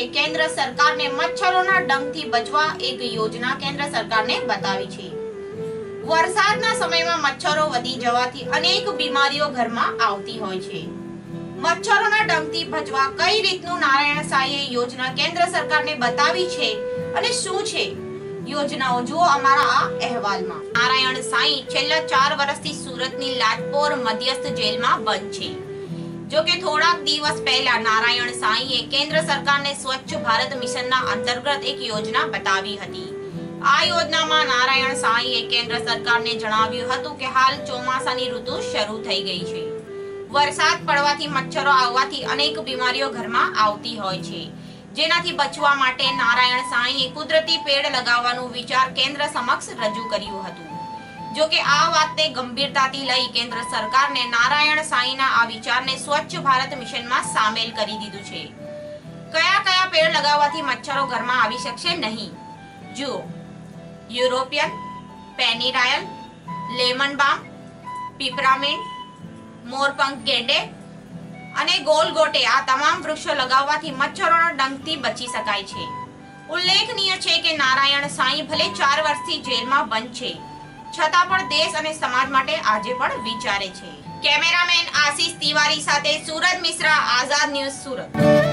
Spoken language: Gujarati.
સાંઈએ કેન્દ્ર સરકારને મચ્છરોના ડંખથી બચવા એક યોજના કેન્દ્ર સરકારને બતાવી છે। વરસાદના સમયમાં મચ્છરો વધી જવાથી અનેક બીમારીઓ ઘરમાં આવતી હોય છે। મચ્છરોના ડંખથી બચવા કઈ રીતનું નારાયણ સાંઈએ યોજના કેન્દ્ર સરકારને બતાવી છે અને શું છે યોજનાઓ જુઓ અમારા આ અહેવાલમાં। નારાયણ સાંઈ છેલ્લા 4 વર્ષથી સુરતની લાજપોર મધ્યસ્થ જેલમાં બંધ છે। જો કે થોડાક દિવસ પહેલા નારાયણ સાંઈએ કેન્દ્ર સરકારને સ્વચ્છ ભારત મિશનના અંતર્ગત એક યોજના બતાવી હતી। આ યોજનામાં નારાયણ સાંઈએ કેન્દ્ર સરકારને જણાવ્યું હતું કે હાલ ચોમાસાની ઋતુ શરૂ થઈ ગઈ છે। વરસાદ પડવાથી મચ્છરો આવવાથી અનેક બીમારીઓ ઘરમાં આવતી હોય છે, જેનાથી બચવા માટે નારાયણ સાંઈએ કુદરતી પેડ લગાવવાનું વિચાર કેન્દ્ર સમક્ષ રજૂ કર્યું હતું। જો કે આ વાતને ગંભીરતાથી લઈ કેન્દ્ર સરકારને નારાયણ સાંઈના આ વિચારને સ્વચ્છ ભારત મિશનમાં સામેલ કરી દીધું છે। કયા કયા પેડ લગાવવાથી મચ્છરો ઘરમાં આવી શકશે નહીં જુઓ। યુરોપિયન, પેનીરાયલ, લેમન બામ, પીપરામિન્ટ, મોરપંખ ગેંડે અને ગોલગોટે આ તમામ વૃક્ષો લગાવવાથી મચ્છરોના ડંખથી બચી શકાય છે। ઉલ્લેખનીય છે કે નારાયણ સાંઈ ભલે 4 વર્ષથી જેલમાં બંધ છે, છતાં પણ દેશ અને સમાજ માટે આજે પણ વિચારે છે। કેમેરામેન આશીષ તિવારી સાથે સુરત મિશ્રા, આઝાદ ન્યૂઝ, સુરત।